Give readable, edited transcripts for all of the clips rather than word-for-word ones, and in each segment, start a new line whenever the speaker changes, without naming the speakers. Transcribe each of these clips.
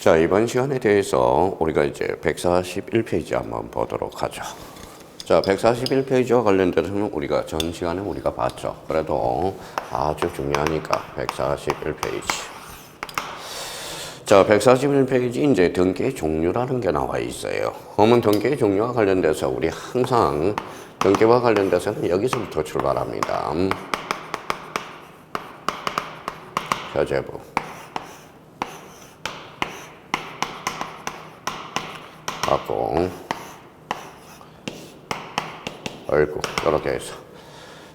자, 이번 시간에 대해서 우리가 이제 141페이지 한번 보도록 하죠. 자, 141페이지와 관련돼서는 우리가 전 시간에 우리가 봤죠. 그래도 아주 중요하니까 141페이지. 자, 141페이지 이제 등기의 종류라는 게 나와 있어요. 그러면 등기의 종류와 관련돼서 우리 항상 등기와 관련돼서는 여기서부터 출발합니다. 표제부. 갖고 얼굴 이렇게 해서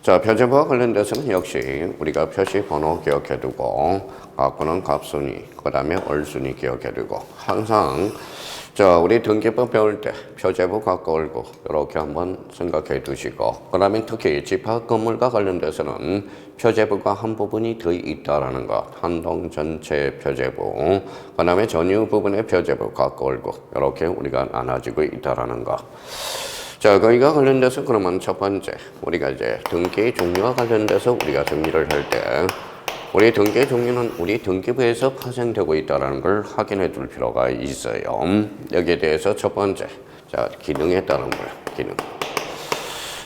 자 표제부와 관련돼서는 역시 우리가 표시 번호 기억해두고 갖고는 값순위 그 다음에 얼순위 기억해두고 항상 자 우리 등기법 배울 때 표제부 갖고 얼굴 이렇게 한번 생각해 두시고 그 다음에 특히 집합 건물과 관련돼서는 표제부가 한 부분이 더 있다라는 것 한동 전체 표제부 그 다음에 전유 부분의 표제부 갖고 얼굴 이렇게 우리가 나눠지고 있다라는 것. 자, 거기가 관련돼서 그러면 첫 번째 우리가 이제 등기 종류와 관련돼서 우리가 정리를 할 때 우리 등기 종류는 우리 등기부에서 파생되고 있다는 걸 확인해 둘 필요가 있어요. 여기에 대해서 첫 번째 자 기능에 따른 거예요. 기능.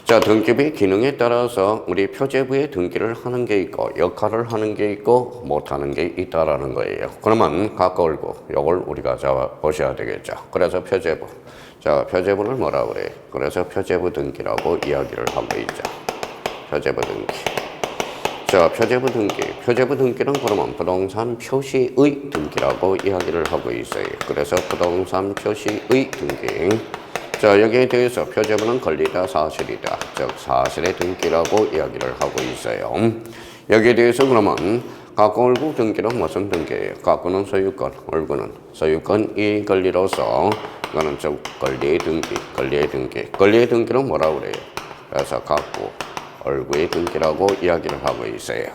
자 등기부의 기능에 따라서 우리 표제부에 등기를 하는 게 있고 역할을 하는 게 있고 못하는 게 있다라는 거예요. 그러면 가까울고 이걸 우리가 보셔야 되겠죠. 그래서 표제부. 자, 표제부를 뭐라 그래? 그래서 표제부 등기라고 이야기를 하고 있죠. 표제부 등기. 자, 표제부 등기. 표제부 등기는 그러면 부동산 표시의 등기라고 이야기를 하고 있어요. 그래서 부동산 표시의 등기. 자, 여기에 대해서 표제부는 권리다, 사실이다. 즉, 사실의 등기라고 이야기를 하고 있어요. 여기에 대해서 그러면 갖고 얼굴 등기는 무슨 등기예요? 갖고는 소유권, 얼굴은 소유권 이 권리로서 이거는 즉 권리의 등기, 권리의 등기. 권리의 등기는 뭐라고 그래요? 그래서 갖고 얼굴의 등기라고 이야기를 하고 있어요.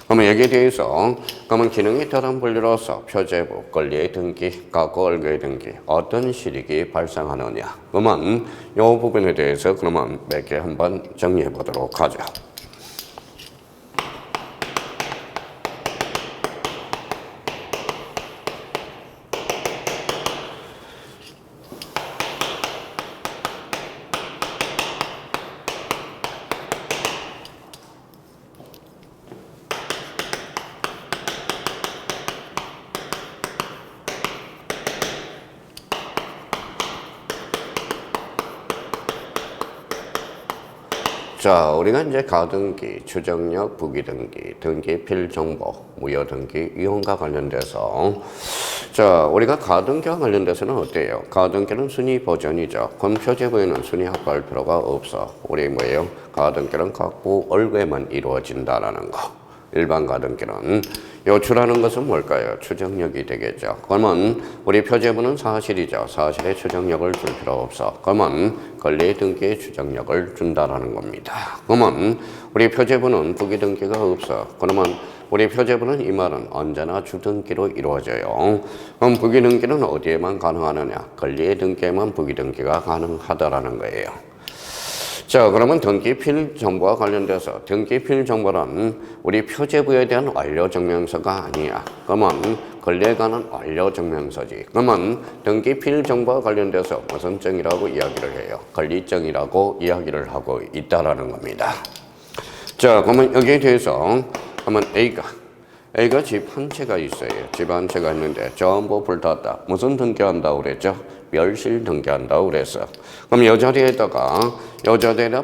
그러면 여기에 대해서 그러면 기능에 따른 분류로서 표제부, 권리의 등기, 갖고 얼굴의 등기 어떤 실익이 발생하느냐. 그러면 이 부분에 대해서 그러면 몇 개 한번 정리해 보도록 하죠. 자, 우리가 이제 가등기, 추정력, 부기등기, 등기 필정보, 무효등기, 이혼과 관련돼서 자, 우리가 가등기와 관련돼서는 어때요? 가등기는 순위 보전이죠. 그럼 표제부에는 순위 확보할 필요가 없어. 우리 뭐예요? 가등기는 갖고 얼굴에만 이루어진다라는 거. 일반 가등기는 요출하는 것은 뭘까요? 추정력이 되겠죠. 그러면 우리 표제부는 사실이죠. 사실의 추정력을 줄 필요 없어. 그러면 권리 등기의 추정력을 준다라는 겁니다. 그러면 우리 표제부는 부기등기가 없어. 그러면 우리 표제부는 이 말은 언제나 주등기로 이루어져요. 그럼 부기등기는 어디에만 가능하느냐? 권리의 등기에만 부기등기가 가능하다라는 거예요. 자, 그러면 등기필 정보와 관련돼서 등기필 정보는 우리 표제부에 대한 완료증명서가 아니야. 그러면 권리에 관한 완료증명서지. 그러면 등기필 정보와 관련돼서 무슨 증이라고 이야기를 해요? 권리증이라고 이야기를 하고 있다라는 겁니다. 자, 그러면 여기에 대해서 그러면 A가 집 한 채가 있어요. 집 한 채가 있는데 전부 불탔다. 무슨 등기한다고 그랬죠? 멸실 등기한다고 그랬어. 그럼 이 자리에다가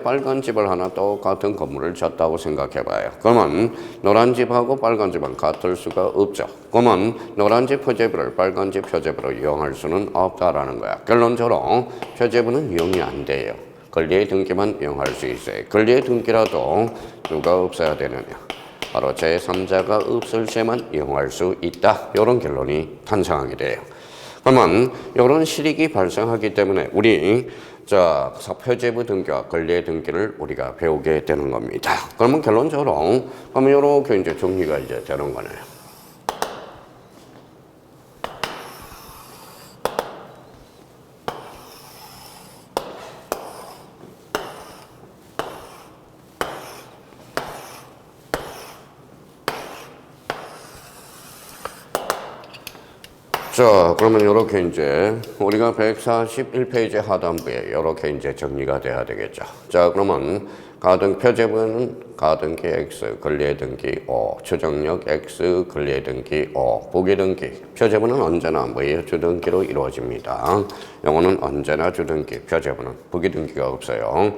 빨간 집을 하나 똑같은 건물을 졌다고 생각해봐요. 그러면 노란 집하고 빨간 집은 같을 수가 없죠. 그러면 노란 집 표제부를 빨간 집 표제부로 이용할 수는 없다라는 거야. 결론적으로 표제부는 이용이 안 돼요. 권리의 등기만 이용할 수 있어요. 권리의 등기라도 누가 없어야 되느냐? 바로 제3자가 없을 때만 이용할 수 있다. 이런 결론이 탄생하게 돼요. 그러면 이런 실익이 발생하기 때문에 우리 표제부 등기와 권리의 등기를 우리가 배우게 되는 겁니다. 그러면 결론적으로 그러면 이렇게 이제 정리가 이제 되는 거네요. 자, 그러면 이렇게 이제 우리가 141페이지 하단부에 이렇게 이제 정리가 돼야 되겠죠. 자, 그러면 표제부는 가등기 X, 권리등기 O, 추정력 X, 권리등기 O, 부기등기. 표제부는 언제나 뭐예요? 주등기로 이루어집니다. 영어는 언제나 주등기, 표제부는 부기등기가 없어요.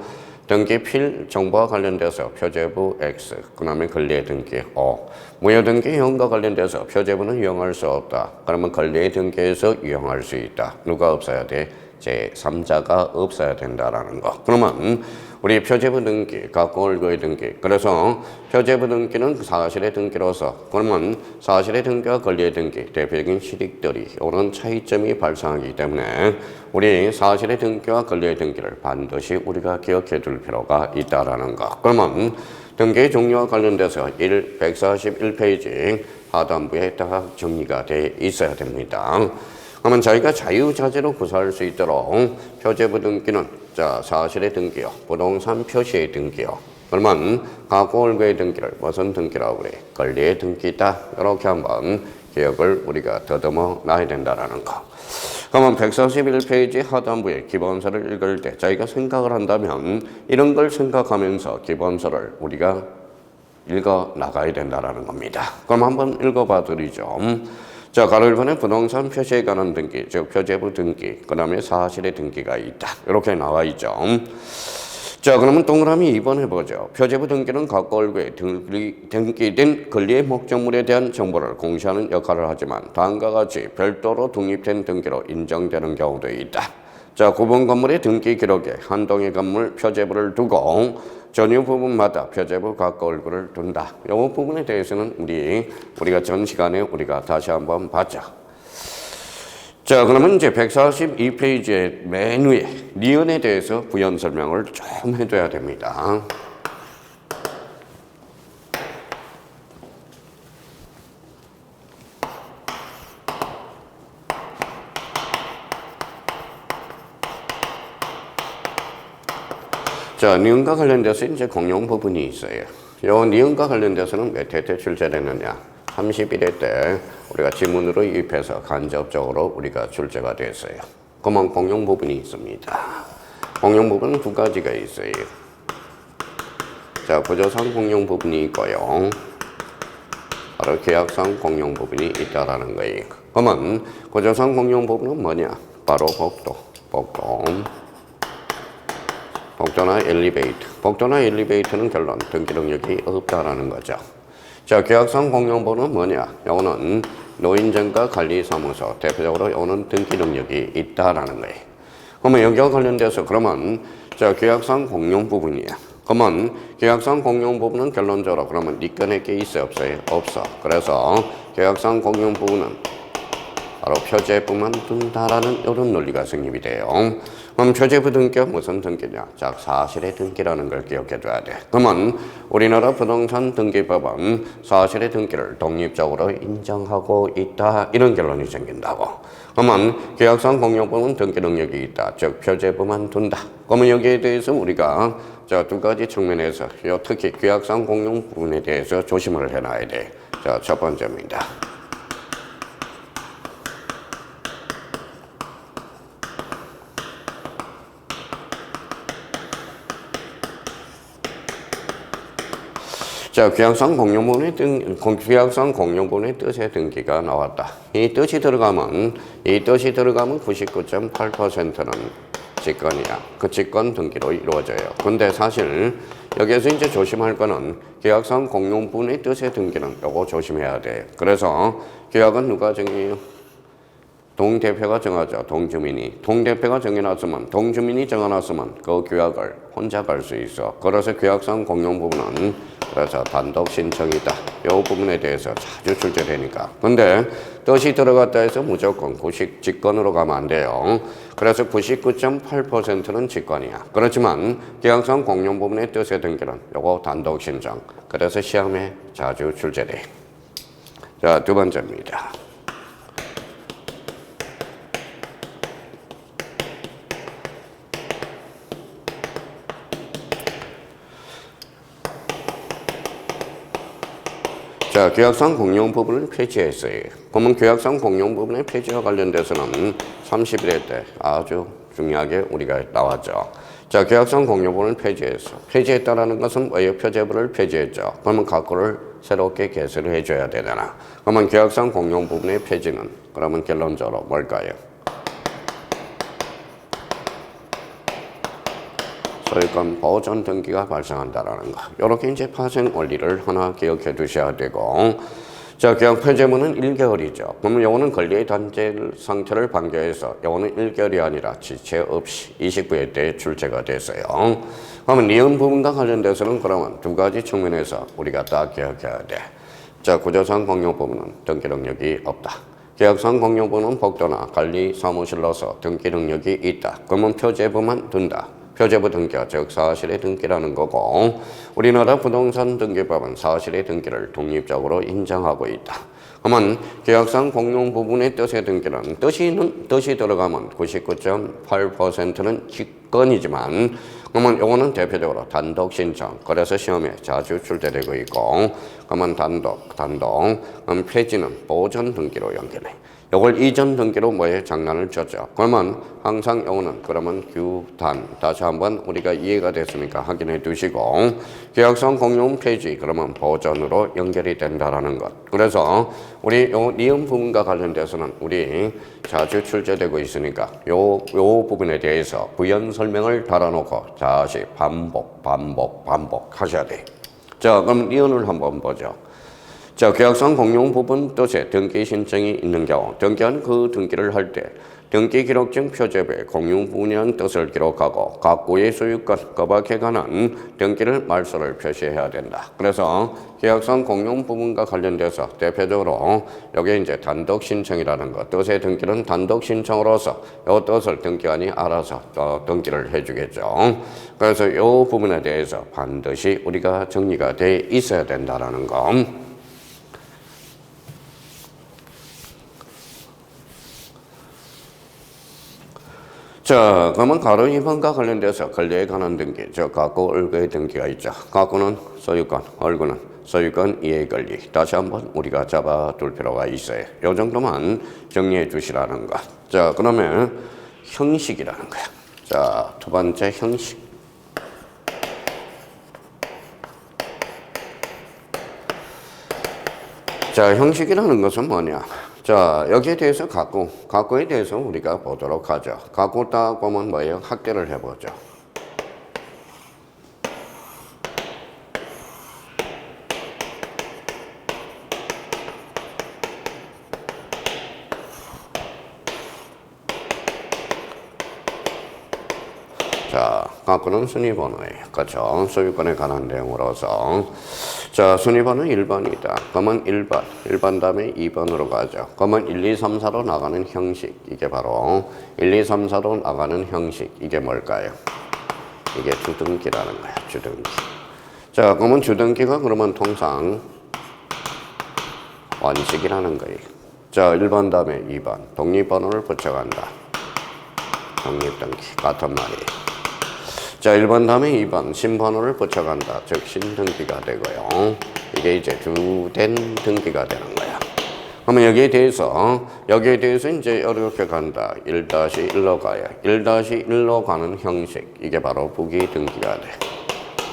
등기 필 정보와 관련돼서 표제부 X, 그 다음에 권리의 등기 O. 무효 등기 이용과 관련돼서 표제부는 이용할 수 없다. 그러면 권리의 등기에서 이용할 수 있다. 누가 없어야 돼? 제3자가 없어야 된다라는 거. 그러면 우리 표제부 등기, 갖고 올거의 등기. 그래서 표제부 등기는 사실의 등기로서 그러면 사실의 등기와 권리의 등기, 대표적인 실익들이 이런 차이점이 발생하기 때문에 우리 사실의 등기와 권리의 등기를 반드시 우리가 기억해 둘 필요가 있다라는 거. 그러면 등기 종류와 관련돼서 141페이지 하단부에 딱 정리가 돼 있어야 됩니다. 그러면 저희가 자유자재로 구사할 수 있도록 표제부 등기는 자 사실의 등기요, 부동산 표시의 등기요. 그러면 갖고 올거의 등기를 무슨 등기라고 그래? 권리의 등기다. 이렇게 한번 기억을 우리가 더듬어 놔야 된다라는 거. 그러면 141페이지 하단부에 기본서를 읽을 때 저희가 생각을 한다면 이런 걸 생각하면서 기본서를 우리가 읽어 나가야 된다라는 겁니다. 그럼 한번 읽어봐 드리죠. 자, 가로 1번에 부동산 표시에 관한 등기, 즉 표제부 등기, 그 다음에 사실의 등기가 있다. 이렇게 나와 있죠. 자, 그러면 동그라미 2번 해보죠. 표제부 등기는 갖고 올거에 등기된 권리의 목적물에 대한 정보를 공시하는 역할을 하지만 다음과 같이 별도로 독립된 등기로 인정되는 경우도 있다. 자, 구분 건물의 등기 기록에 한 동의 건물 표제부를 두고 전유 부분마다 표제부 갖고 올거를 둔다. 이 부분에 대해서는 우리가 전 시간에 우리가 다시 한번 봤죠. 자, 그러면 이제 142페이지의 맨 위에 니은에 대해서 부연 설명을 좀 해줘야 됩니다. 자, 니은과 관련돼서 이제 공용 부분이 있어요. 요 니은과 관련돼서는 몇 회 때 출제됐느냐? 31회 때 우리가 지문으로 입해서 간접적으로 우리가 출제가 됐어요. 그만 공용 부분이 있습니다. 공용 부분은 두 가지가 있어요. 자, 구조상 공용 부분이 있고요. 바로 계약상 공용 부분이 있다라는 거예요. 그러면 구조상 공용 부분은 뭐냐? 바로 복도나 엘리베이터. 복도나 엘리베이터는 결론 등기 능력이 없다라는 거죠. 자, 계약상 공용부는 뭐냐? 요거는 노인정가 관리사무소. 대표적으로 요거는 등기 능력이 있다라는 거예요. 그러면 여기와 관련돼서 그러면 자, 계약상 공용 부분이야. 그러면 계약상 공용 부분은 결론적으로 그러면 네 건에 게 있어요, 없어요? 없어. 그래서 계약상 공용 부분은 바로 표제부만 둔다라는 이런 논리가 성립이 돼요. 그럼 표제부 등기가 무슨 등기냐? 자, 사실의 등기라는 걸 기억해줘야 돼. 그러면 우리나라 부동산 등기법은 사실의 등기를 독립적으로 인정하고 있다. 이런 결론이 생긴다고. 그러면 계약상 공용부는 등기 능력이 있다. 즉 표제부만 둔다. 그러면 여기에 대해서 우리가 자, 두 가지 측면에서 특히 계약상 공용 부분에 대해서 조심을 해놔야 돼. 자, 첫 번째입니다. 자, 계약상 공용부분의 뜻의 등기가 나왔다. 이 뜻이 들어가면 99.8%는 직권이야. 그 직권 등기로 이루어져요. 근데 사실 여기에서 이제 조심할 거는 계약상 공용부분의 뜻의 등기는 요거 조심해야 돼. 그래서 계약은 누가 정해요? 동대표가 정하죠. 동주민이. 동대표가 정해놨으면, 동주민이 정해놨으면 그 계약을 혼자 갈 수 있어. 그래서 계약상 공용 부분은 그래서 단독 신청이다. 이 부분에 대해서 자주 출제되니까. 근데 뜻이 들어갔다 해서 무조건 직권으로 가면 안 돼요. 그래서 99.8%는 직권이야. 그렇지만 계약상 공용 부분의 뜻의 등기는 요거 단독 신청. 그래서 시험에 자주 출제돼. 자, 두 번째입니다. 자, 계약상 공용 부분을 폐지했어요. 그러면 계약상 공용 부분의 폐지와 관련돼서는 31회 때 아주 중요하게 우리가 나왔죠. 자, 계약상 공용 부분을 폐지했어. 폐지했다라는 것은 뭐예요? 표제부를 폐지했죠. 그러면 각고를 새롭게 개설을 해줘야 되잖아. 그러면 계약상 공용 부분의 폐지는 그러면 결론적으로 뭘까요? 소유권 보존 등기가 발생한다라는 거. 이렇게 이제 파생 원리를 하나 기억해 두셔야 되고. 자, 계약 폐지문은 1개월이죠. 그러면 요거는 권리의 단절 상태를 반겨해서 요거는 1개월이 아니라 지체 없이 29회 때 출제가 됐어요. 그러면 이혼 부분과 관련돼서는 그러면 두 가지 측면에서 우리가 딱 기억해야 돼. 자, 구조상 공용 부분은 등기 능력이 없다. 계약상 공용 부분은 복도나 관리 사무실로서 등기 능력이 있다. 그러면 표제부만 둔다. 표제부 등기가 즉 사실의 등기라는 거고, 우리나라 부동산 등기법은 사실의 등기를 독립적으로 인정하고 있다. 그러면 계약상 공용 부분의 뜻의 등기는 뜻이 들어가면 99.8%는 직권이지만, 그러면 요거는 대표적으로 단독 신청, 그래서 시험에 자주 출제되고 있고, 그러면 단독, 그럼 폐지는 보존 등기로 연결해. 요걸 이전 등기로 뭐에 장난을 쳤죠. 그러면 항상 요거는 그러면 규단, 다시 한번 우리가 이해가 됐습니까? 확인해 두시고, 계약상 공용 폐지 그러면 보존으로 연결이 된다라는 것. 그래서 우리 요 니은 부분과 관련돼서는 우리 자주 출제되고 있으니까 요 부분에 대해서 부연 설명을 달아놓고 다시 반복 하셔야 돼. 자, 그럼 니은을 한번 보죠. 자, 계약상 공용 부분 뜻에 등기 신청이 있는 경우, 등기한 그 등기를 할 때 등기 기록증 표제부에 공용 부분이라는 뜻을 기록하고 각고의 소유권 그 밖에 관한 등기를 말소를 표시해야 된다. 그래서 계약상 공용 부분과 관련돼서 대표적으로 여기 이제 단독 신청이라는 것, 뜻의 등기는 단독 신청으로서 이 뜻을 등기관이 알아서 등기를 해주겠죠. 그래서 이 부분에 대해서 반드시 우리가 정리가 돼 있어야 된다라는 거. 자, 그러면 가로 2번과 관련돼서 권리에 관한 등기, 즉 각고 을거의 등기가 있죠. 각고는 소유권, 을거는 소유권 이해 권리. 다시 한번 우리가 잡아둘 필요가 있어요. 이 정도만 정리해 주시라는 것. 자, 그러면 형식이라는 거야. 자, 두 번째 형식. 자, 형식이라는 것은 뭐냐? 자, 여기에 대해서 각고에 대해서 우리가 보도록 하죠. 각고 딱 보면 뭐예요? 학대를 해보죠. 자, 각고는 순위번호예요. 그렇죠? 소유권에 관한 내용으로서. 자, 순위번호 1번이다. 그러면 1번 다음에 2번으로 가죠. 그러면 1, 2, 3, 4로 나가는 형식. 이게 바로 1, 2, 3, 4로 나가는 형식. 이게 뭘까요? 이게 주등기라는 거야. 주등기. 자, 그러면 주등기가 그러면 통상 원칙이라는 거예요. 자, 1번 다음에 2번. 독립번호를 붙여간다. 독립등기. 같은 말이에요. 자, 1번 다음에 2번 신번호를 붙여간다. 즉 신등기가 되고요. 이게 이제 주된 등기가 되는 거야. 그러면 여기에 대해서 이제 이렇게 간다. 1-1로 가요. 1-1로 가는 형식. 이게 바로 부기등기가 돼.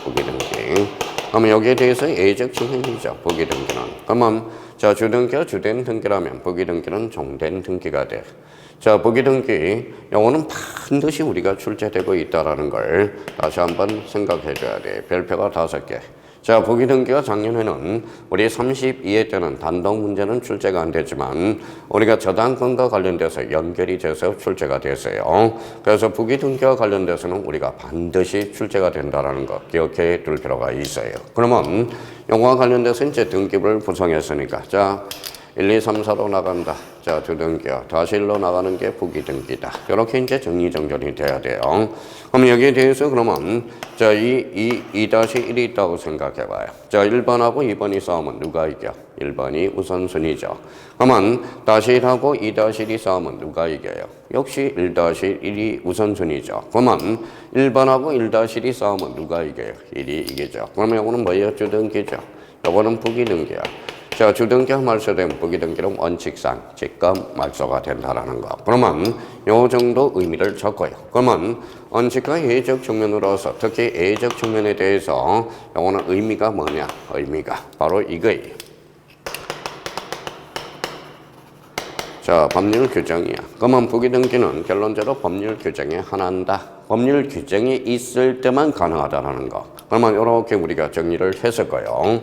부기등기. 그러면 여기에 대해서 예적 증행이죠. 부기등기는. 그러면 자, 주등기가 주된 등기라면 부기등기는 종된 등기가 돼. 자, 부기등기, 요거는 반드시 우리가 출제되고 있다는 걸 다시 한번 생각해 줘야 돼. 별표가 5개. 자, 부기등기가 작년에는 우리 32회 때는 단독 문제는 출제가 안 됐지만 우리가 저당권과 관련돼서 연결이 돼서 출제가 됐어요. 그래서 부기등기와 관련돼서는 우리가 반드시 출제가 된다는 거 기억해 둘 필요가 있어요. 그러면 요거와 관련돼서 이제 등기부를 구성했으니까 자, 1, 2, 3, 4로 나간다. 자, 주등기요. 다시 1로 나가는 게 부기등기다. 이렇게 이제 정리정돈이 돼야 돼요. 그럼 여기에 대해서 그러면 자, 2-1이 있다고 생각해 봐요. 자, 1번하고 2번이 싸우면 누가 이겨? 1번이 우선순위죠. 그러면 다시 1하고 2-1이 싸우면 누가 이겨요? 역시 1-1이 우선순위죠. 그러면 1번하고 1-1이 싸우면 누가 이겨요? 1이 이기죠. 그러면 이거는 뭐예요? 주등기죠. 이거는 부기등기야. 자, 주등기가 말소되면 부기등기는 원칙상 직감 말소가 된다라는 거. 그러면 요 정도 의미를 적어요. 그러면 원칙과 예적 측면으로서 특히 예적 측면에 대해서 요거는 의미가 뭐냐? 의미가 바로 이거예요. 자, 법률 규정이야. 그러면 부기등기는 결론적으로 법률 규정의 하나다. 법률 규정이 있을 때만 가능하다는 거. 그러면 이렇게 우리가 정리를 했었고요.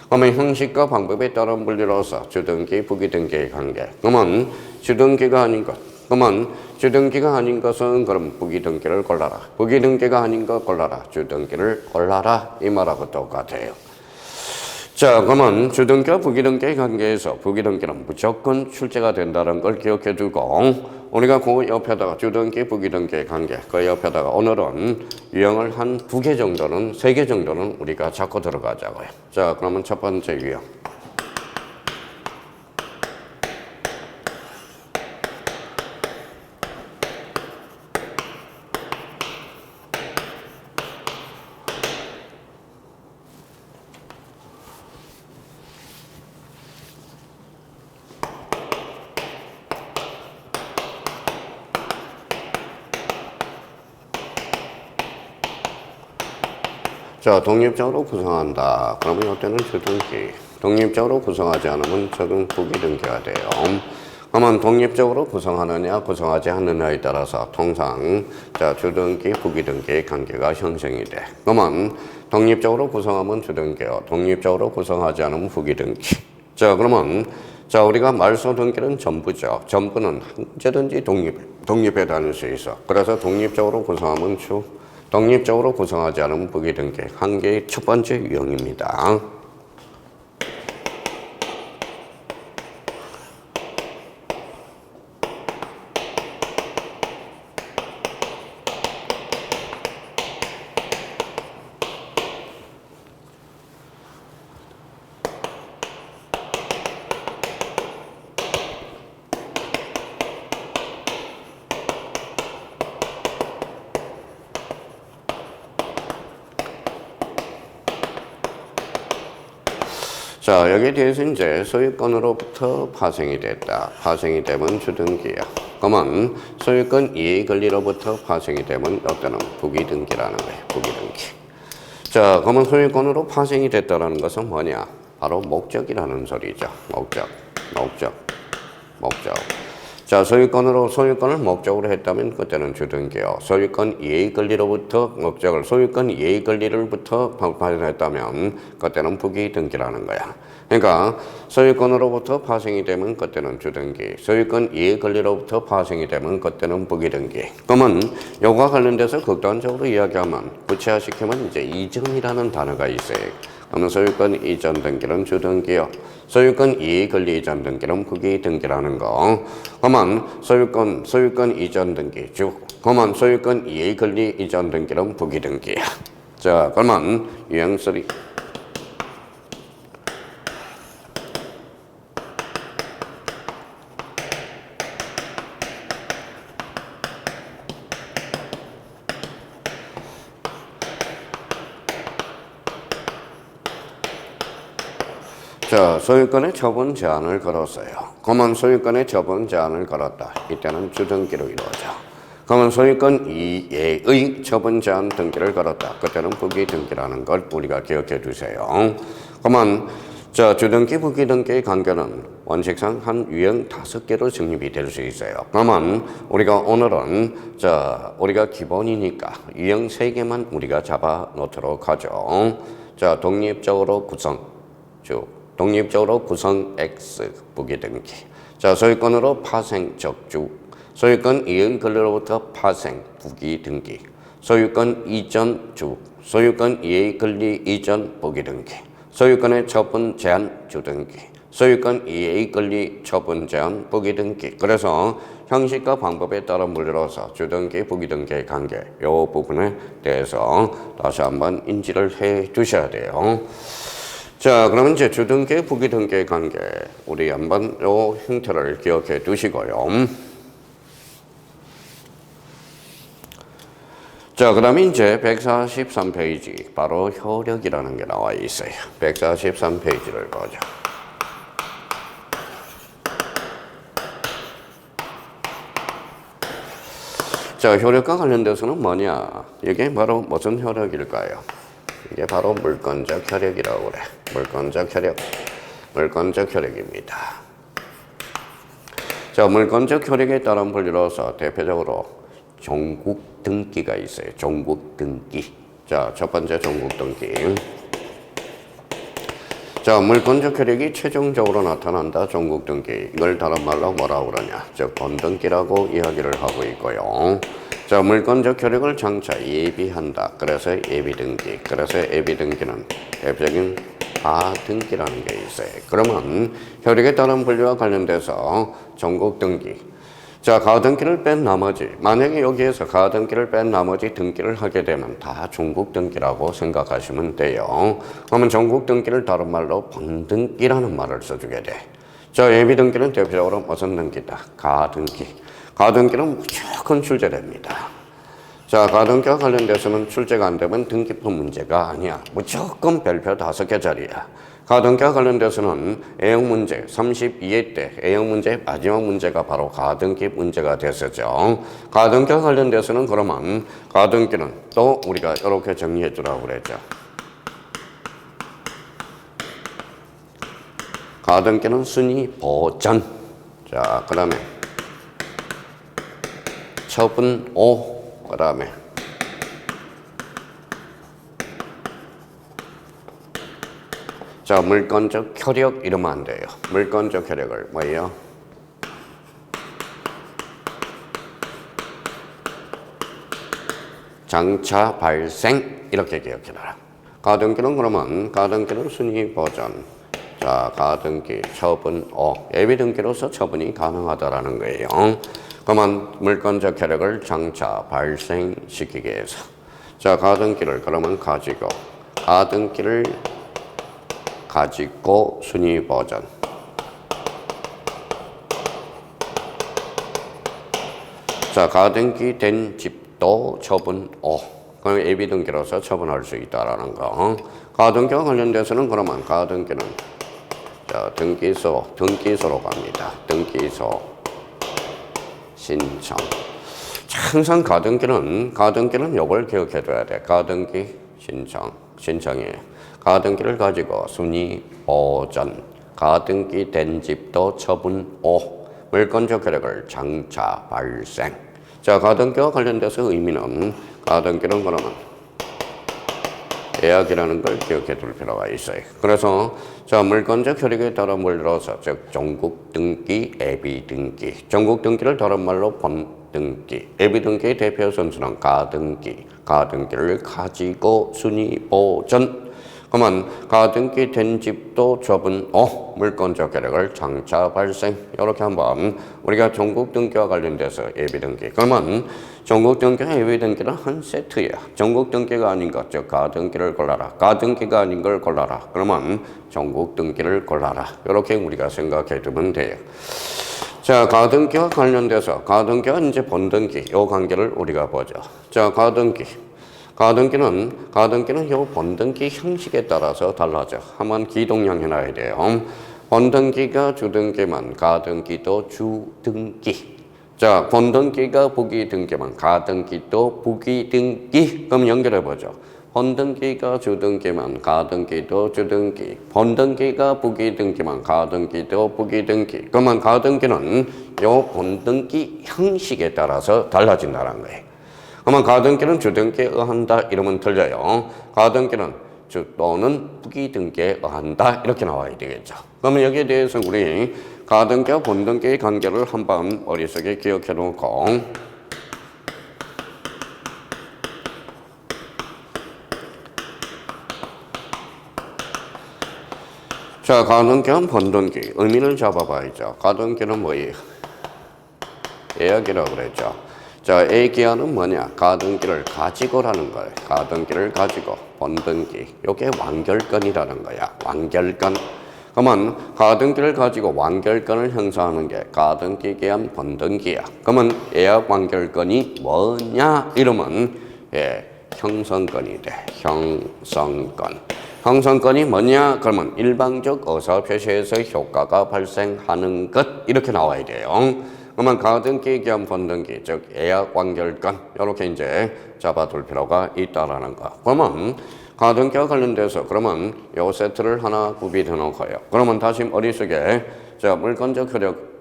그러면 형식과 방법에 따른 분리로서 주등기, 부기등기의 관계. 그러면 주등기가 아닌 것. 그러면 주등기가 아닌 것은 그럼 부기등기를 골라라. 부기등기가 아닌 것 골라라. 주등기를 골라라. 이 말하고 똑같아요. 자, 그러면 주등기와 부기등기의 관계에서 부기등기는 무조건 출제가 된다는 걸 기억해 두고 우리가 그 옆에다가 주등기, 부기등기의 관계 그 옆에다가 오늘은 유형을 한 2개 정도는 3개 정도는 우리가 잡고 들어가자고요. 자, 그러면 첫 번째 유형. 자, 독립적으로 구성한다. 그러면 이때는 주등기. 독립적으로 구성하지 않으면 저는 부기등기가 돼요. 그러면 독립적으로 구성하느냐, 구성하지 않느냐에 따라서 통상 자, 주등기, 부기등기의 관계가 형성이 돼. 그러면 독립적으로 구성하면 주등기요. 독립적으로 구성하지 않으면 부기등기. 자, 그러면 자, 우리가 말소 등기는 전부죠. 전부는 언제든지 독립해 다닐 수 있어. 그래서 독립적으로 구성하면 주, 독립적으로 구성하지 않으면 부기등기. 관계의 첫 번째 유형입니다. 자, 여기에 대해서 이제 소유권으로부터 파생이 됐다. 파생이 되면 주등기야. 그러면 소유권 이해 권리로부터 파생이 되면 어때는 부기등기라는 거예요. 부기등기. 자, 그러면 소유권으로 파생이 됐다는 것은 뭐냐? 바로 목적이라는 소리죠. 목적. 자, 소유권을 목적으로 했다면 그때는 주등기요. 소유권 이해 권리로부터 목적을 소유권 이해 권리로부터 파생했다면 그때는 부기등기라는 거야. 그러니까 소유권으로부터 파생이 되면 그때는 주등기, 소유권 이해 권리로부터 파생이 되면 그때는 부기등기. 그러면 요거와 관련돼서 극단적으로 이야기하면 구체화시키면 이제 이전이라는 단어가 있어요. 그러면 소유권 이전 등기는 주등기요. 소유권 이해 권리 이전 등기는 부기등기라는 거. 그러면 소유권 이전 등기 그러면 소유권 이해 권리 이전 등기는 부기등기야. 자, 그러면 유형 3. 자, 소유권의 처분 제한을 걸었어요. 그러면 소유권의 처분 제한을 걸었다. 이때는 주등기로 이루어져. 그러면 소유권 이해의 처분 제한 등기를 걸었다. 그때는 부기등기라는 걸 우리가 기억해 두세요. 그러면 자, 주등기, 부기등기의 관계는 원칙상 한 유형 5개로 정립이 될 수 있어요. 그러면 우리가 오늘은 자, 우리가 기본이니까 유형 3개만 우리가 잡아 놓도록 하죠. 자, 독립적으로 구성 X 부기등기. 자, 소유권으로 파생 적주. 소유권 이행 권리로부터 파생 부기등기. 소유권 이전 주. 소유권 이행 권리 이전 부기등기. 소유권의 처분 제한 주등기. 소유권 이행 권리 처분 제한 부기등기. 그래서 형식과 방법에 따른 분리로서 주등기, 부기등기의 관계 이 부분에 대해서 다시 한번 인지를 해 두셔야 돼요. 자, 그러면 이제 주등기, 부기등기의 관계 우리 한번 요 형태를 기억해 두시고요. 자, 그 다음에 이제 143페이지 바로 효력이라는 게 나와 있어요. 143페이지를 보죠. 자, 효력과 관련돼서는 뭐냐? 이게 바로 무슨 효력일까요? 이게 바로 물권적 효력이라고 그래. 물권적 효력. 물권적 효력입니다. 자, 물권적 효력에 따른 분류로서 대표적으로 종국 등기가 있어요. 종국 등기. 자, 첫 번째 종국 등기. 자, 물권적 효력이 최종적으로 나타난다. 종국 등기. 이걸 다른 말로 뭐라고 그러냐? 즉, 본등기라고 이야기를 하고 있고요. 자, 물권적 효력을 장차 예비한다. 그래서 예비등기. 그래서 예비등기는 대표적인 가등기라는 게 있어요. 그러면 효력에 따른 분류와 관련돼서 종국등기. 자, 가등기를 뺀 나머지, 만약에 여기에서 가등기를 뺀 나머지 등기를 하게 되면 다 종국등기라고 생각하시면 돼요. 그러면 종국등기를 다른 말로 본등기라는 말을 써주게 돼. 자, 예비등기는 대표적으로 무슨 등기다? 가등기. 가등기는 무조건 출제됩니다. 자, 가등기와 관련돼서는 출제가 안 되면 등기법 문제가 아니야. 무조건 별표 5개짜리야. 가등기와 관련돼서는 A형 문제 32회 때 A형 문제 마지막 문제가 바로 가등기 문제가 됐었죠. 가등기와 관련돼서는 그러면 가등기는 또 우리가 이렇게 정리해 주라고 그랬죠. 가등기는 순위 보전. 자, 그 다음에 처분 5. 그 다음에 자, 물권적 효력 이러면 안 돼요. 물권적 효력을 뭐예요? 장차 발생 이렇게 기억해놔라. 가등기는 그러면 가등기는 순위 보전. 자, 가등기 처분 5. 예비등기로서 처분이 가능하다라는 거예요. 그러면 물권적 효력을 장차 발생시키기 위해서 자, 가등기를 그러면 가지고 가등기를 가지고 순위 보전. 자, 가등기 된 집도 처분 5. 그럼 예비등기로서 처분할 수 있다라는 거. 가등기와 관련돼서는 그러면 가등기는 자, 등기소로 갑니다. 등기소 신청. 항상 가등기는 요걸 기억해둬야 돼. 가등기 신청이에요. 가등기를 가지고 순위 보전, 가등기 된 집도 처분 5, 물권적 효력을 장차 발생. 자, 가등기와 관련돼서 의미는 가등기는 그러면 예약이라는 걸 기억해 둘 필요가 있어요. 그래서 자, 물권적 효력에 따라 물러서 즉 종국등기, 예비등기. 종국등기를 다른 말로 본등기. 예비등기의 대표 선수는 가등기. 가등기를 가지고 순위 보전. 그러면 가등기 된 집도 처분 5. 물권적 효력을 장차 발생. 이렇게 한번 우리가 종국등기와 관련돼서 예비등기. 그러면 종국등기와 예비등기는 한 세트야. 종국등기가 아닌 것, 즉 가등기를 골라라. 가등기가 아닌 걸 골라라. 그러면 종국등기를 골라라. 이렇게 우리가 생각해 두면 돼요. 자, 가등기와 관련돼서 가등기와 이제 본등기 이 관계를 우리가 보죠. 자, 가등기는 요 본등기 형식에 따라서 달라져. 한번 기동형 해놔야 돼요. 본등기가 주등기만 가등기도 주등기. 자, 본등기가 부기등기만 가등기도 부기등기. 그럼 연결해보죠. 본등기가 주등기만 가등기도 주등기. 본등기가 부기등기만 가등기도 부기등기. 그러면 가등기는 요 본등기 형식에 따라서 달라진다는 거예요. 그러면 가등기는 주등기에 의한다 이러면 틀려요. 가등기는 주 또는 부기등기에 의한다 이렇게 나와야 되겠죠. 그러면 여기에 대해서 우리 가등기와 본등기의 관계를 한번 머릿속에 기억해 놓고 자, 가등기와 본등기 의미를 잡아봐야죠. 가등기는 뭐예요? 예약이라고 그랬죠. 자, A기한은 뭐냐? 가등기를 가지고라는 거예요. 가등기를 가지고 본등기. 요게 완결권이라는 거야. 완결권. 그러면 가등기를 가지고 완결권을 형성하는 게 가등기 기한 본등기야. 그러면 예약 완결권이 뭐냐? 이러면 형성권이 돼. 형성권. 형성권이 뭐냐? 그러면 일방적 의사표시에서 효과가 발생하는 것 이렇게 나와야 돼요. 그러면 가등기 겸 본등기, 즉 예약 완결권 이렇게 이제 잡아둘 필요가 있다라는 거. 그러면 가등기와 관련돼서 그러면 요 세트를 하나 구비해 놓고요. 그러면 다시 머릿속에 자 물권적 효력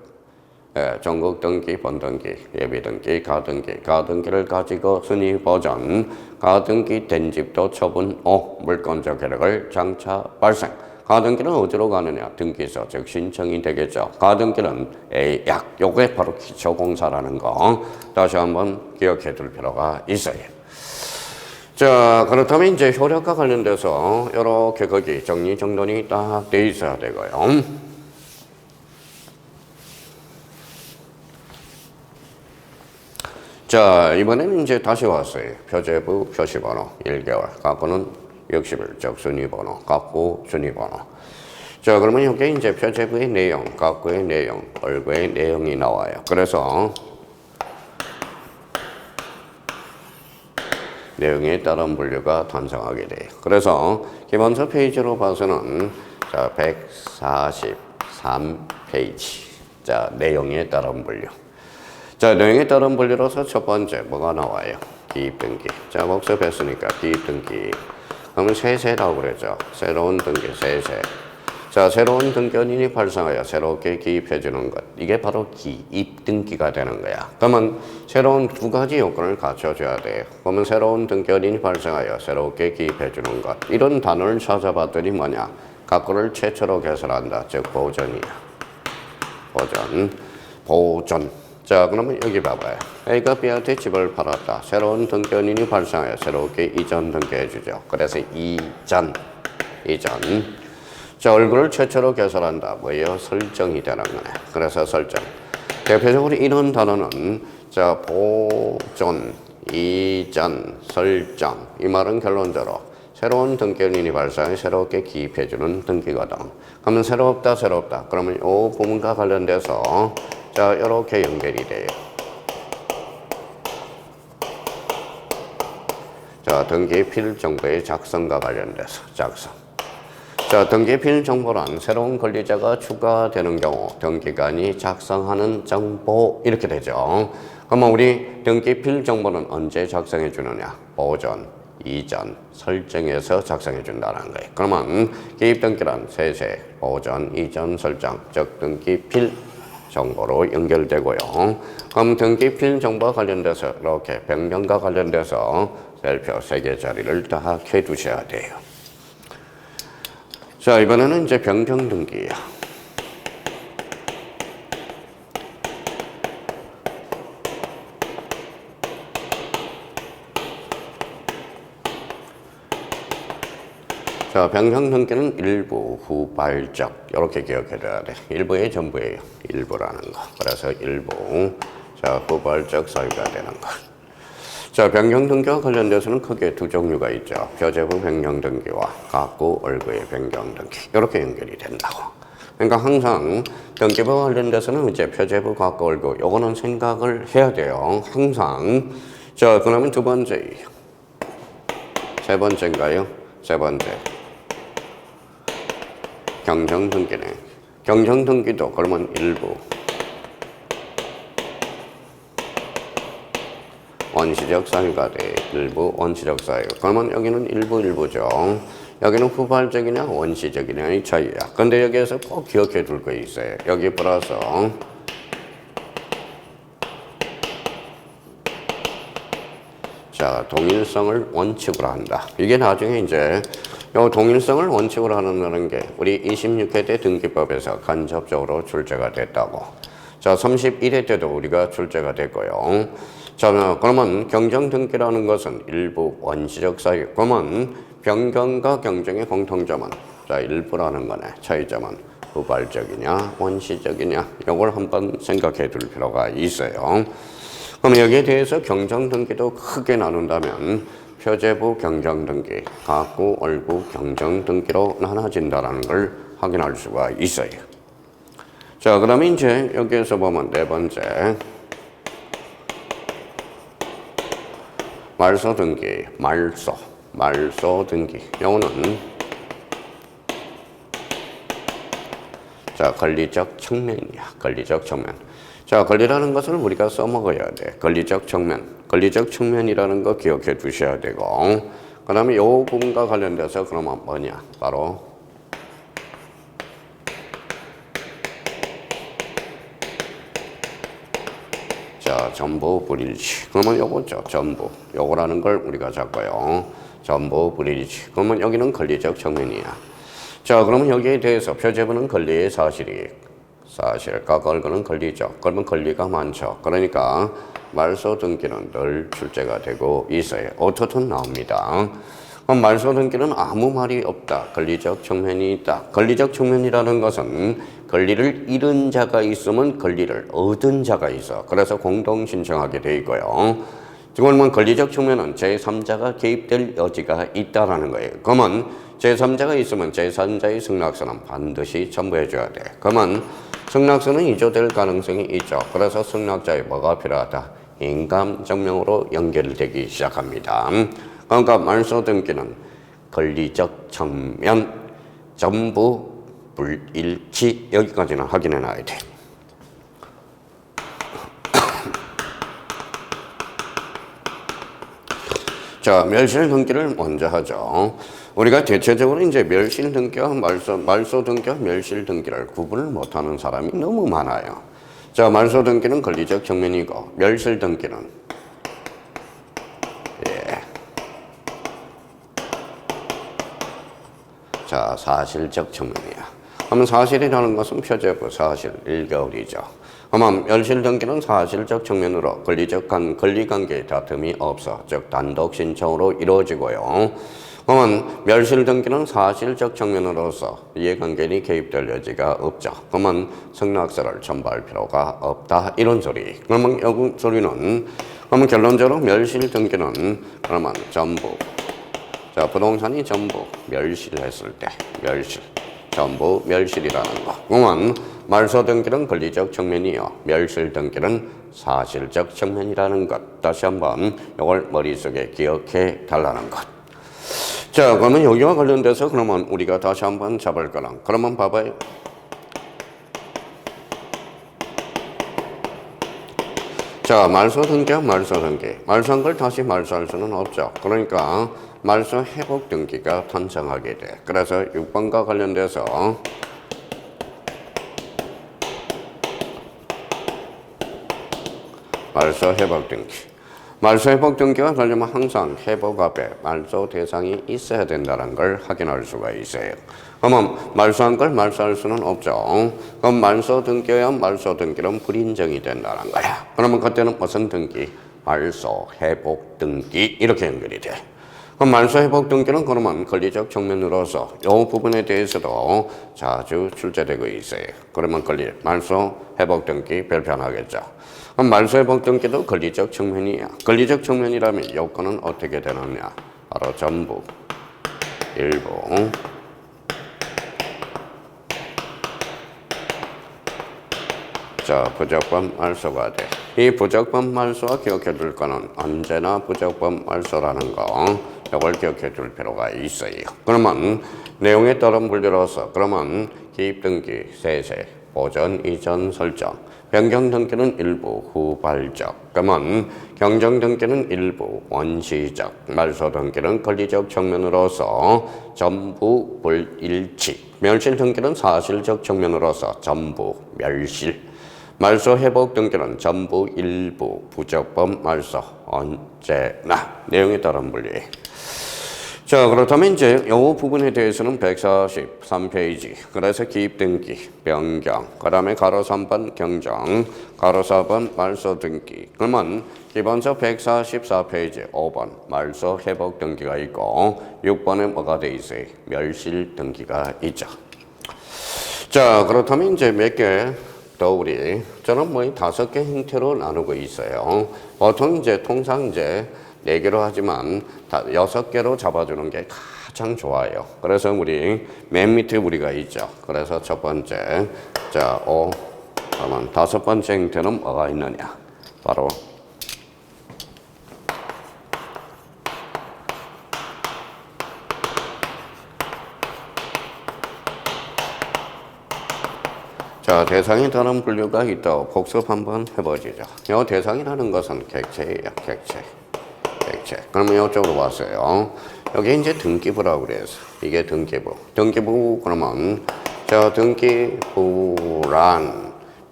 전국 등기, 본등기, 예비 등기, 가등기, 가등기를 가지고 순위 보전, 가등기 된 집도 처분 5, 물권적 효력을 장차 발생. 가등기는 어디로 가느냐? 등기소, 즉 신청이 되겠죠. 가등기는 예약, 요게 바로 기초공사라는 거 다시 한번 기억해 둘 필요가 있어요. 자, 그렇다면 이제 효력과 관련돼서 이렇게 거기 정리정돈이 딱 돼 있어야 되고요. 자, 이번에는 이제 다시 왔어요. 표제부 표시번호 1개월, 갖고는 60일, 즉 순위번호, 갖고 순위번호. 자, 그러면 여기 이제 표제부의 내용, 갖고의 내용, 얼구의 내용이 나와요. 그래서 내용에 따른 분류가 탄생하게 돼요. 그래서 기본서 페이지로 봐서는 자, 143페이지. 자, 내용에 따른 분류. 자, 내용에 따른 분류로서 첫 번째 뭐가 나와요? 기입등기. 자, 복습했으니까 기입등기. 그러면 세세라고 그러죠. 새로운 등기, 세세. 자, 새로운 등기원인이 발생하여 새롭게 기입해 주는 것. 이게 바로 기입등기가 되는 거야. 그러면 새로운 두 가지 요건을 갖춰줘야 돼요. 그러면 새로운 등기원인이 발생하여 새롭게 기입해 주는 것. 이런 단어를 찾아봤더니 뭐냐? 각고를 최초로 개설한다. 즉 보존이야. 보존. 자, 그러면 여기 봐봐요. A가 B한테 집을 팔았다. 새로운 등기원인이 발생하여 새롭게 이전 등기해 주죠. 그래서 이전. 자, 얼굴을 최초로 개설한다. 뭐예요? 설정이 되는 거네. 그래서 설정. 대표적으로 이런 단어는 자, 보존, 이전, 설정. 이 말은 결론적으로 새로운 등기원인이 발생해 새롭게 기입해주는 등기거든. 그러면 새롭다. 그러면 이 부분과 관련돼서 자, 이렇게 연결이 돼요. 자, 등기필 정보의 작성과 관련돼서 작성. 자, 등기필 정보란 새로운 권리자가 추가되는 경우 등기관이 작성하는 정보 이렇게 되죠. 그러면 우리 등기필 정보는 언제 작성해 주느냐? 보존, 이전, 설정해서 작성해 준다는 거예요. 그러면 기입등기란 세세, 보존, 이전, 설정, 즉 등기필 정보로 연결되고요. 그럼 등기필 정보와 관련돼서 이렇게 변경과 관련돼서 셀표 3개 자리를 다 켜두셔야 돼요. 자, 이번에는 이제 변경 등기야. 자, 변경 등기는 일부, 후발적 이렇게 기억해둬야 돼. 일부의 전부예요. 일부라는 거. 그래서 일부, 자, 후발적 사유가 되는 거. 자, 변경 등기와 관련돼서는 크게 두 종류가 있죠. 표제부 변경 등기와 갖고 얼구의 변경 등기. 이렇게 연결이 된다고. 그러니까 항상 등기부와 관련돼서는 이제 표제부 갖고 얼구 요거는 생각을 해야 돼요. 항상. 자, 그러면 두 번째. 세 번째인가요? 세 번째. 경정등기네. 경정등기도 그러면 일부. 원시적 사유가 돼. 일부 원시적 사유. 그러면 여기는 일부죠. 여기는 후발적이냐 원시적이냐 이 차이야. 근데 여기에서 꼭 기억해 둘 거 있어요. 여기 플러스 자, 동일성을 원칙으로 한다. 이게 나중에 이제 요 동일성을 원칙으로 하는 게 우리 26회 때 등기법에서 간접적으로 출제가 됐다고. 자, 31회 때도 우리가 출제가 됐고요. 자, 그러면 경정등기라는 것은 일부 원시적 사유. 그러면 변경과 경정의 공통점은 자, 일부라는 거네. 차이점은 후발적이냐 원시적이냐 이걸 한번 생각해 둘 필요가 있어요. 그럼 여기에 대해서 경정등기도 크게 나눈다면 표제부 경정등기, 갖고 얼구 경정등기로 나눠진다는 걸 확인할 수가 있어요. 자, 그러면 이제 여기에서 보면 네 번째 말소 등기, 말소 등기. 요거는 자, 권리적 측면이야. 권리적 측면. 자, 권리라는 것을 우리가 써먹어야 돼. 권리적 측면. 권리적 측면이라는 거 기억해 두셔야 되고, 그 다음에 요 부분과 관련돼서 그러면 뭐냐? 바로 자, 전부 불일치. 그러면 요거죠. 전부. 요거라는 걸 우리가 잡고요. 전부 불일치. 그러면 여기는 권리적 측면이야. 자, 그러면 여기에 대해서 표제부는 권리의 사실이 사실과 걸거는 권리죠. 그러면 권리가 많죠. 그러니까 말소 등기는 늘 출제가 되고 있어요. 어떻든 나옵니다. 그럼 말소 등기는 아무 말이 없다. 권리적 측면이 있다. 권리적 측면이라는 것은 권리를 잃은 자가 있으면 권리를 얻은 자가 있어. 그래서 공동 신청하게 돼 있고요. 그러면 권리적 측면은 제3자가 개입될 여지가 있다라는 거예요. 그러면 제3자가 있으면 제3자의 승낙서는 반드시 첨부해줘야 돼. 그러면 승낙서는 위조될 가능성이 있죠. 그래서 승낙자의 뭐가 필요하다? 인감증명으로 연결되기 시작합니다. 그러니까 말소 등기는 권리적 측면 전부 불일치 여기까지는 확인해 놔야 돼. 자, 멸실 등기를 먼저 하죠. 우리가 대체적으로 이제 멸실 등기와 말소 등기와 멸실 등기를 구분을 못하는 사람이 너무 많아요. 자, 말소 등기는 권리적 측면이고 멸실 등기는 자, 사실적 측면이야. 그러면 사실이라는 것은 표제부 사실 1개월이죠. 그러면 멸실 등기는 사실적 측면으로 권리관계의 다툼이 없어. 즉 단독 신청으로 이루어지고요. 그러면 멸실 등기는 사실적 측면으로서 이해관계인이 개입될 여지가 없죠. 그러면 승낙서를 첨부할 필요가 없다. 이런 소리. 그러면 여기 소리는 그러면 결론적으로 멸실 등기는 그러면 전부 자, 부동산이 전부 멸실했을 때 멸실 전부 멸실이라는 거. 그러면 말소 등기는 권리적 측면이요. 멸실 등기는 사실적 측면이라는 것. 다시 한번 이걸 머릿속에 기억해 달라는 것. 자, 그러면 여기와 관련돼서 그러면 우리가 다시 한번 잡을 거랑 그러면 봐봐요. 자, 말소 등기와 말소 등기. 말소한 걸 다시 말소할 수는 없죠. 그러니까 말소 회복 등기가 탄생하게 돼. 그래서 6번과 관련돼서 말소 회복 등기. 말소 회복 등기가 되려면 항상 회복 앞에 말소 대상이 있어야 된다는 걸 확인할 수가 있어요. 그러면 말소한 걸 말소할 수는 없죠. 그럼 말소 등기와 말소 등기는 불인정이 된다는 거야. 그러면 그때는 무슨 등기? 말소 회복 등기 이렇게 연결이 돼. 그럼 말소 회복 등기는 그러면 권리적 측면으로서 이 부분에 대해서도 자주 출제되고 있어요. 그러면 말소 회복 등기 별표하겠죠. 그럼 말소 회복 등기도 권리적 측면이야. 권리적 측면이라면 요건은 어떻게 되느냐? 바로 전부, 일부. 자, 부적법 말소가 돼. 이 부적법 말소와 기억해 둘 거는 언제나 부적법 말소라는 거 이걸 기억해 둘 필요가 있어요. 그러면 내용에 따른 분류로서 그러면 기입등기, 세세, 보전, 이전, 설정 변경등기는 일부 후발적 그러면 경정등기는 일부 원시적 말소등기는 권리적 측면으로서 전부 불일치 멸실등기는 사실적 측면으로서 전부 멸실 말소 회복 등기는 전부 일부 부적법 말소 언제나 내용에 따른 분리. 자, 그렇다면 이제 이 부분에 대해서는 143페이지. 그래서 기입 등기, 변경, 그 다음에 가로 3번 경정, 가로 4번 말소 등기. 그러면 기본서 144페이지 5번 말소 회복 등기가 있고 6번에 뭐가 돼 있어요? 멸실 등기가 있죠. 자, 그렇다면 이제 몇 개? 또 우리 저는 뭐 5개 형태로 나누고 있어요. 보통 이제 통상 이제 4개로 하지만 6개로 잡아주는 게 가장 좋아요. 그래서 우리 맨 밑에 우리가 있죠. 그래서 첫 번째 자, 그러면 5번째 형태는 뭐가 있느냐? 바로 자, 자, 대상에 다른 분류가 있다고 복습 한번 해보시죠. 요 대상이라는 것은 객체예요, 객체. 그러면 이쪽으로 왔어요. 여기 이제 등기부라고 그래서 이게 등기부. 등기부 그러면 저 등기부란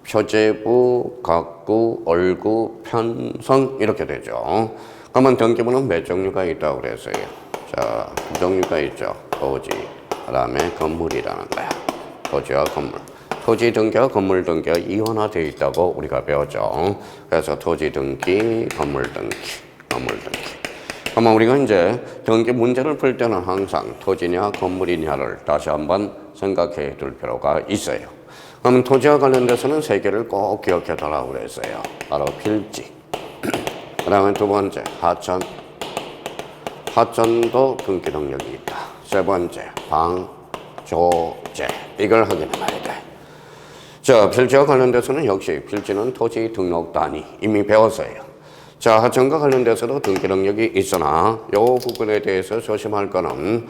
표제부, 각구, 얼구, 편성 이렇게 되죠. 그러면 등기부는 몇 종류가 있다고 그랬어요. 자, 두 종류가 있죠. 토지, 그 다음에 건물이라는 거야. 토지와 건물. 토지 등기와 건물 등기가 이원화되어 있다고 우리가 배웠죠. 그래서 토지 등기, 건물 등기. 그러면 우리가 이제 등기 문제를 풀 때는 항상 토지냐 건물이냐를 다시 한번 생각해 둘 필요가 있어요. 그러면 토지와 관련돼서는 세 개를 꼭 기억해 달라고 그랬어요. 바로 필지. 그 다음에 두 번째, 하천. 하천도 등기 능력이 있다. 세 번째, 방조제. 이걸 확인해 봐야 돼. 자, 필지와 관련돼서는 역시 필지는 토지 등록 단위 이미 배웠어요. 자, 하천과 관련돼서도 등기 능력이 있으나 이 부분에 대해서 조심할 거는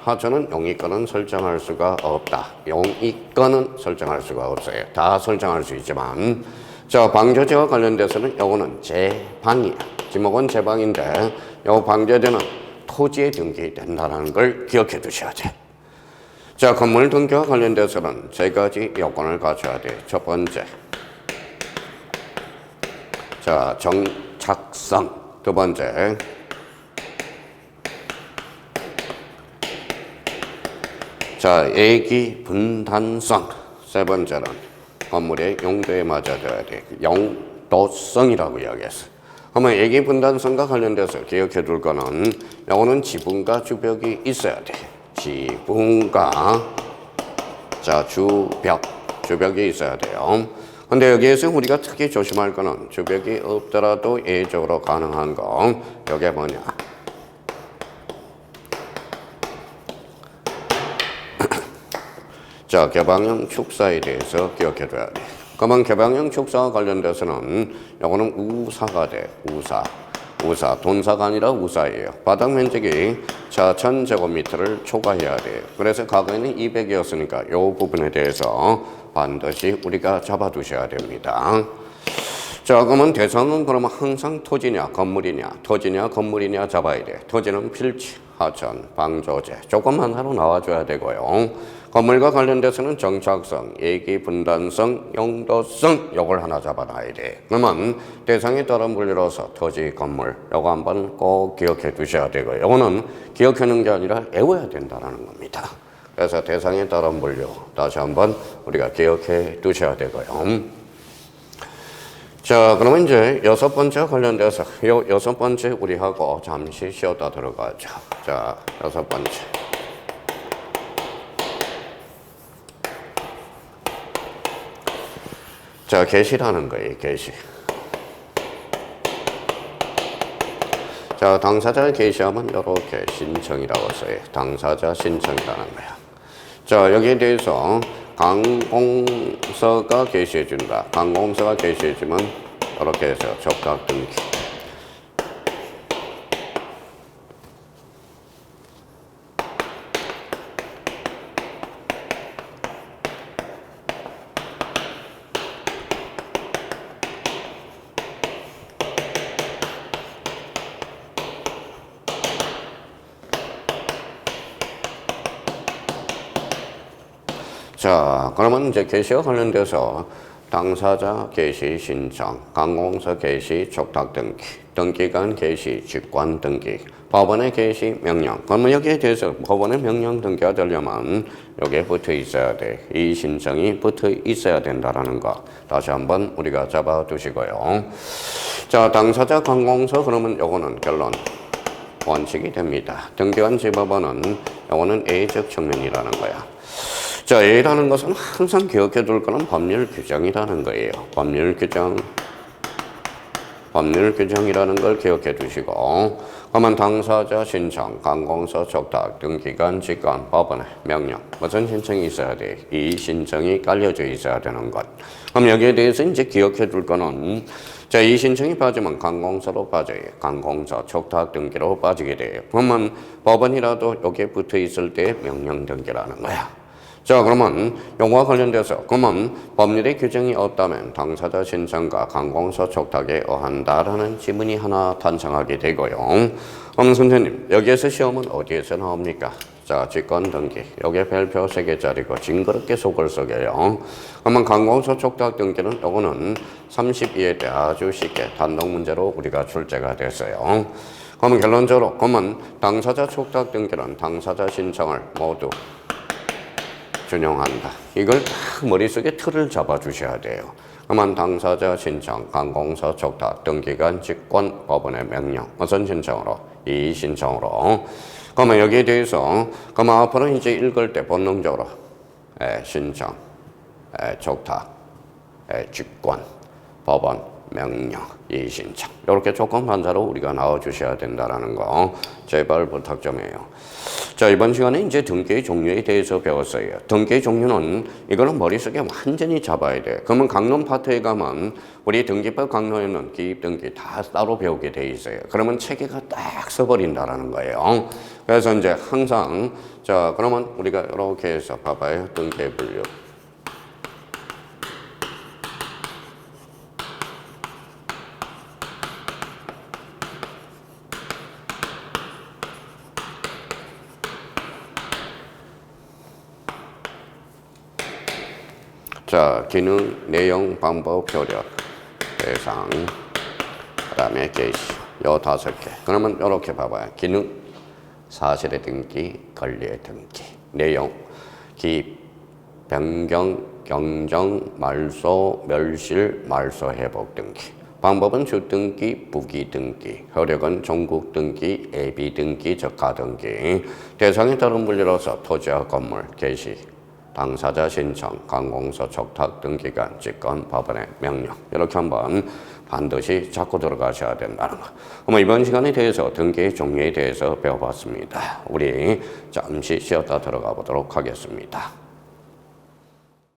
하천은 용익권은 설정할 수가 없다. 용익권은 설정할 수가 없어요. 다 설정할 수 있지만 자, 방조제와 관련돼서는 요거는 제방이야. 지목은 제방인데 요 방조제는 토지에 등기된다는 걸 기억해 두셔야 돼. 자, 건물 등기와 관련돼서는 세 가지 요건을 갖춰야 돼. 첫 번째, 자, 정착성. 두 번째, 자, 예기 분단성. 세 번째는 건물의 용도에 맞아줘야 돼. 용도성이라고 이야기했어. 그러면 예기 분단성과 관련돼서 기억해 둘 거는 요거는 지붕과 주벽이 있어야 돼. 지붕과 자, 주벽이 있어야 돼요. 근데 여기에서 우리가 특히 조심할 거는 주벽이 없더라도 예외적으로 가능한 거. 이게 뭐냐? 자, 개방형 축사에 대해서 기억해 둬야 돼. 그러면 개방형 축사와 관련돼서는 요거는 우사가 돼. 우사. 돈사가 아니라 우사예요. 바닥 면적이 자, 1000제곱미터를 초과해야 돼요. 그래서 과거에는 200이었으니까 요 부분에 대해서 반드시 우리가 잡아두셔야 됩니다. 자, 그러면 대상은 그러면 항상 토지냐 건물이냐 잡아야 돼. 토지는 필지, 하천, 방조제 조금만 하루 나와줘야 되고요. 건물과 관련돼서는 정착성, 예기 분단성, 용도성 요걸 하나 잡아놔야 돼. 그러면 대상에 따른 분류로서 토지, 건물 요거 한번 꼭 기억해 두셔야 되고요. 요거는 기억하는 게 아니라 외워야 된다는 겁니다. 그래서 대상에 따른 분류 다시 한번 우리가 기억해 두셔야 되고요. 자, 그러면 이제 여섯 번째 관련돼서 요 여섯 번째 우리 하고 잠시 쉬었다 들어가죠. 자, 여섯 번째. 자, 개시라는 거예요, 개시. 자, 당사자 개시하면 이렇게 신청이라고 써요. 당사자 신청이라는 거야. 자, 여기에 대해서 관공서가 개시해준다. 관공서가 개시해주면 이렇게 해서 적각 등기. 자, 그러면 이제 개시와 관련돼서 당사자 개시 신청, 관공서 개시 촉탁 등기, 등기관 개시 직관 등기, 법원의 개시 명령. 그러면 여기에 대해서 법원의 명령 등기가 되려면 여기에 붙어 있어야 돼. 이 신청이 붙어 있어야 된다라는 거 다시 한번 우리가 잡아두시고요. 자, 당사자 관공서 그러면 요거는 결론 원칙이 됩니다. 등기관 지법원은 요거는 예의적 측면이라는 거야. 자, 예라는 것은 항상 기억해 둘 거는 법률 규정이라는 거예요. 법률 규정이라는 걸 기억해 두시고, 그러면 당사자 신청, 관공서 촉탁, 등기관, 직관, 법원의 명령. 무슨 신청이 있어야 돼? 이 신청이 깔려져 있어야 되는 것. 그럼 여기에 대해서 이제 기억해 둘 거는, 자, 이 신청이 빠지면 관공서로 빠져요. 관공서, 촉탁, 등기로 빠지게 돼요. 그러면 법원이라도 여기에 붙어 있을 때 명령 등기라는 거야. 자, 그러면 용어와 관련돼서 그러면 법률의 규정이 없다면 당사자 신청과 관공서 촉탁에 의한다라는 지문이 하나 탄생하게 되고요. 그럼 선생님 여기에서 시험은 어디에서 나옵니까? 자, 직권 등기. 여기에 별표 3개짜리고 징그럽게 속을 썩여요. 그러면 관공서 촉탁 등기는 요거는 32회 때 아주 쉽게 단독 문제로 우리가 출제가 됐어요. 그러면 결론적으로 그러면 당사자 촉탁 등기는 당사자 신청을 모두 준용한다. 이걸 딱 머릿속에 틀을 잡아주셔야 돼요. 그러면 당사자 신청, 관공서 촉탁, 등기관, 직권, 법원의 명령, 무슨 신청으로? 이의 신청으로. 그러면 여기에 대해서 그러면 앞으로 이제 읽을 때 본능적으로 신청, 촉탁, 직권, 법원, 명령, 이의 신청 이렇게 조건 반사로 우리가 나와주셔야 된다는 거 제발 부탁 좀 해요. 자, 이번 시간에 이제 등기의 종류에 대해서 배웠어요. 등기의 종류는 이거는 머릿속에 완전히 잡아야 돼. 그러면 강론 파트에 가면 우리 등기법 강론에는 기입 등기 다 따로 배우게 돼 있어요. 그러면 체계가 딱 써버린다라는 거예요. 그래서 이제 항상 자, 그러면 우리가 이렇게 해서 봐봐요. 등기의 분류. 자, 기능, 내용, 방법, 효력, 대상, 그 다음에 게시. 요 5개. 그러면 이렇게 봐봐요. 기능, 사실의 등기, 권리의 등기. 내용, 기입, 변경, 경정, 말소, 멸실, 말소 회복 등기. 방법은 주등기, 부기등기. 효력은 종국등기, 예비등기, 적하등기. 대상에 따른 분류로서 토지와 건물, 게시, 당사자 신청, 관공서 촉탁 등기관, 직권, 법원의 명령 이렇게 한번 반드시 잡고 들어가셔야 된다는 거. 그럼 이번 시간에 대해서 등기의 종류에 대해서 배워봤습니다. 우리 잠시 쉬었다 들어가 보도록 하겠습니다.